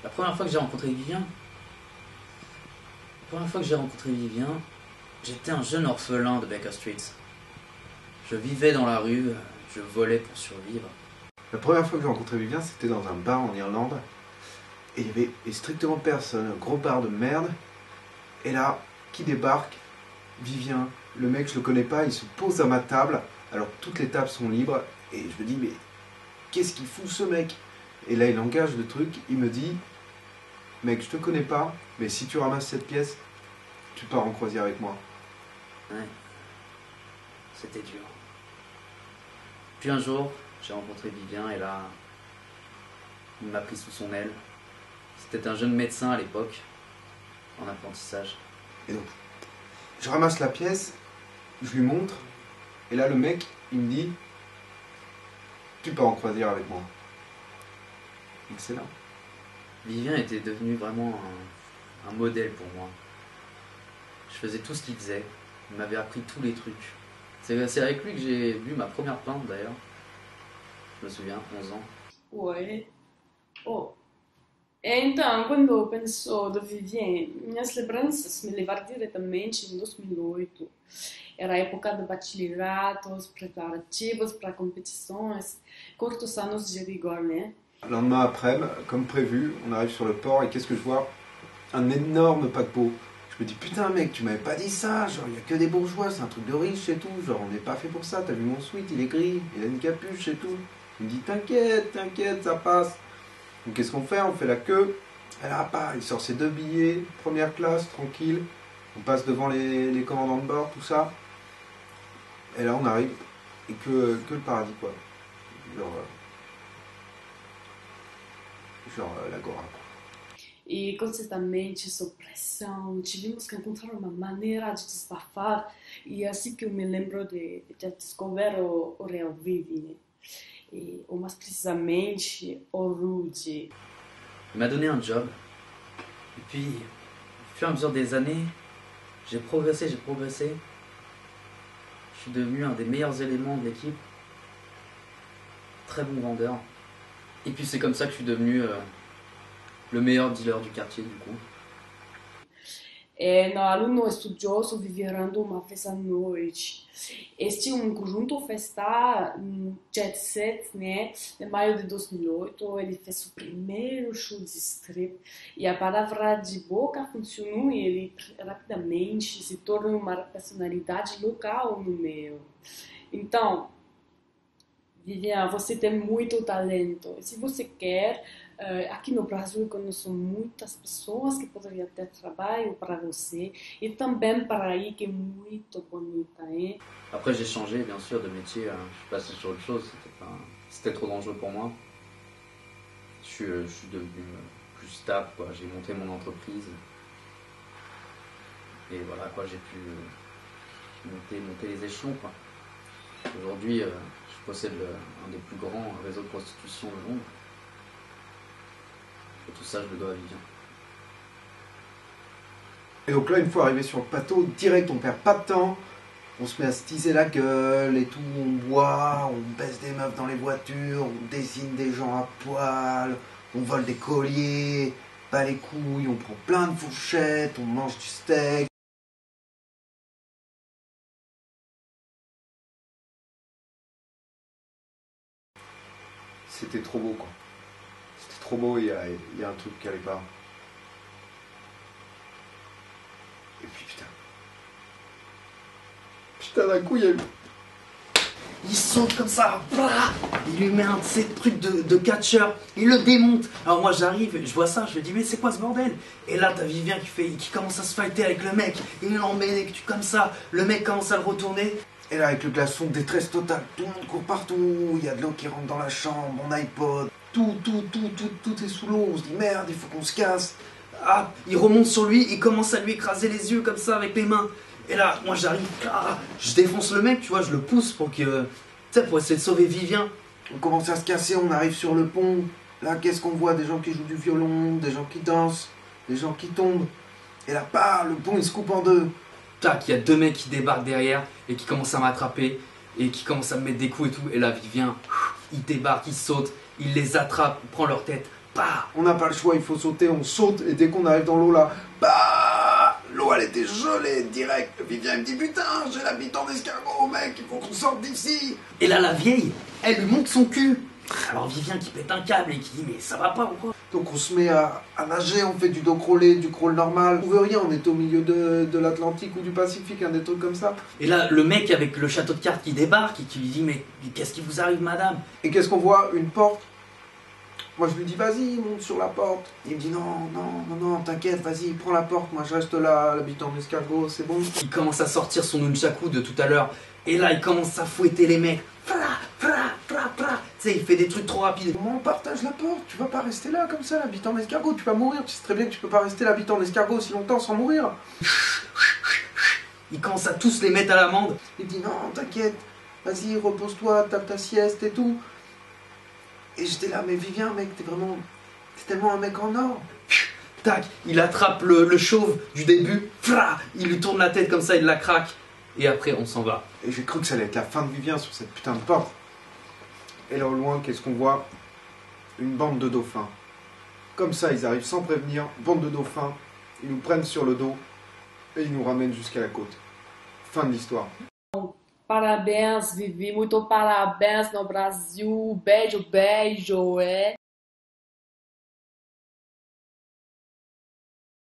La première fois que j'ai rencontré Vivien, j'étais un jeune orphelin de Baker Street. Je vivais dans la rue, je volais pour survivre. La première fois que j'ai rencontré Vivien, c'était dans un bar en Irlande. Et il y avait strictement personne, un gros bar de merde. Et là, qui débarque? Vivien. Le mec, je le connais pas, il se pose à ma table, alors que toutes les tables sont libres. Et je me dis, mais qu'est-ce qu'il fout ce mec? Et là, il engage le truc, il me dit, mec, je te connais pas, mais si tu ramasses cette pièce, tu pars en croisière avec moi. Ouais, c'était dur. Puis un jour, j'ai rencontré Vivien et là, il m'a pris sous son aile. C'était un jeune médecin à l'époque, en apprentissage. Et donc, je ramasse la pièce, je lui montre, et là, le mec, il me dit, tu pars en croisière avec moi. Excellent. Vivien était devenu vraiment un modèle pour moi. Je faisais tout ce qu'il faisait. Il m'avait appris tous les trucs. C'est avec lui que j'ai vu ma première plante d'ailleurs. Je me souviens, 11 ans. Ouais. Oh. E então, quando penso do Vivien, minhas lembranças me levaram diretamente em 2008. Era a época de bachilleratos, preparativos para competições, curtos anos de rigor, né? Le lendemain après, comme prévu, on arrive sur le port et qu'est-ce que je vois? Un énorme paquebot. Je me dis, putain mec, tu m'avais pas dit ça, genre il y a que des bourgeois, c'est un truc de riche et tout, genre on n'est pas fait pour ça, t'as vu mon sweat, il est gris, il a une capuche et tout. Il me dit, t'inquiète, t'inquiète, ça passe. Donc qu'est-ce qu'on fait? On fait la queue, elle a pas, il sort ses 2 billets, première classe, tranquille, on passe devant les commandants de bord, tout ça. Et là on arrive, et que le paradis quoi. Genre l'agora. E constantemente sob pressão, tivemos que encontrar uma maneira de desabafar, e é assim que eu me lembro de descobrir o Real Vivi, né? E, ou mais precisamente, o Rudy. Il m'a donné un job. Et puis, au fur et à mesure des années, j'ai progressé. Je suis devenu un des meilleurs éléments de l'équipe. Très bon vendeur. Et puis c'est comme ça que je suis devenu le meilleur dealer du quartier du coup. É, no aluno estudioso viverando uma vez à noite. Este é um conjunto festa Jet Set, né? Em maio de 2008, ele fez o primeiro show de strip e a palavra de boca funcionou e ele rapidamente se tornou uma personalidade local no meio. Então, Vivian, você tem muito talento. E se você quer, aqui no Brasil eu conheço muitas pessoas que poderiam ter trabalho para você e também para aí que é muito bonita, hein? Après j'ai changé bien sûr de métier, je suis passé sur autre chose, c'était trop dangereux pour moi. Je suis devenu plus stable, quoi. J'ai monté mon entreprise. Et voilà quoi, j'ai pu monter les échelons quoi. Aujourd'hui, je possède un des plus grands réseaux de prostitution de Londres. Et tout ça, je le dois à Vivien. Et donc là, une fois arrivé sur le plateau, direct, on perd pas de temps. On se met à se teaser la gueule et tout, on boit, on baisse des meufs dans les voitures, on dessine des gens à poil, on vole des colliers, pas les couilles, on prend plein de fourchettes, on mange du steak. C'était trop beau quoi. C'était trop beau, il y a un truc qui allait pas. Et puis putain d'un coup il y a eu... Il saute comme ça, il lui met un de ces trucs de catcheur, il le démonte. Alors moi j'arrive, je vois ça, je me dis mais c'est quoi ce bordel? Et là t'as Vivien qui commence à se fighter avec le mec, il l'emmène et que tu comme ça, le mec commence à le retourner. Et là avec le glaçon, détresse totale, tout le monde court partout, il y a de l'eau qui rentre dans la chambre, mon iPod, tout est sous l'eau, on se dit merde, il faut qu'on se casse. Ah, il remonte sur lui, il commence à lui écraser les yeux comme ça avec les mains. Et là, moi j'arrive, je défonce le mec, tu vois, je le pousse pour que, tu sais, pour essayer de sauver Vivien. On commence à se casser, on arrive sur le pont. Là, qu'est-ce qu'on voit? Des gens qui jouent du violon, des gens qui dansent, des gens qui tombent. Et là, le pont il se coupe en deux. Tac, il y a 2 mecs qui débarquent derrière et qui commencent à m'attraper et qui commencent à me mettre des coups et tout. Et là, Vivien, il débarque, il saute, il les attrape, il prend leur tête, Bah, On n'a pas le choix, il faut sauter, on saute, et dès qu'on arrive dans l'eau là, bah, l'eau elle était gelée direct. Vivien il me dit putain, j'ai l'habitant d'escargot, mec, il faut qu'on sorte d'ici. et là, la vieille, elle lui monte son cul. Alors Vivien qui pète un câble et qui dit mais ça va pas ou quoi? Donc on se met à nager, on fait du dos crawlé, du crawl normal. On veut rien, on est au milieu de l'Atlantique ou du Pacifique, des trucs comme ça. Et là, le mec avec le château de cartes qui débarque et qui lui dit mais qu'est-ce qui vous arrive madame? Et qu'est-ce qu'on voit? Une porte. Moi je lui dis vas-y, monte sur la porte. Il me dit non, t'inquiète, vas-y, prends la porte, moi je reste là, l'habitant d'escargot, c'est bon. Il commence à sortir son nunchaku de tout à l'heure. Et là, il commence à fouetter les mecs. Fra, fra, fra, fra. Tu sais, il fait des trucs trop rapides. Comment on partage la porte? Tu vas pas rester là comme ça, l'habitant d'escargot, tu vas mourir. Tu sais très bien que tu peux pas rester l'habitant d'escargot aussi longtemps sans mourir. Il commence à tous les mettre à l'amende. Il dit non, t'inquiète, vas-y, repose-toi, tape ta sieste et tout. Et j'étais là, mais Vivien, mec, t'es tellement un mec en or. Tac, il attrape le chauve du début. Fra, il lui tourne la tête comme ça, il la craque. Et après, on s'en va. Et j'ai cru que ça allait être la fin de Vivien sur cette putain de porte. Et là au loin, qu'est-ce qu'on voit? Une bande de dauphins. Comme ça, ils arrivent sans prévenir, bande de dauphins, ils nous prennent sur le dos et ils nous ramènent jusqu'à la côte. Fin de l'histoire. Parabéns, Vivi. Muito parabéns no Brasil. Beijo, beijo,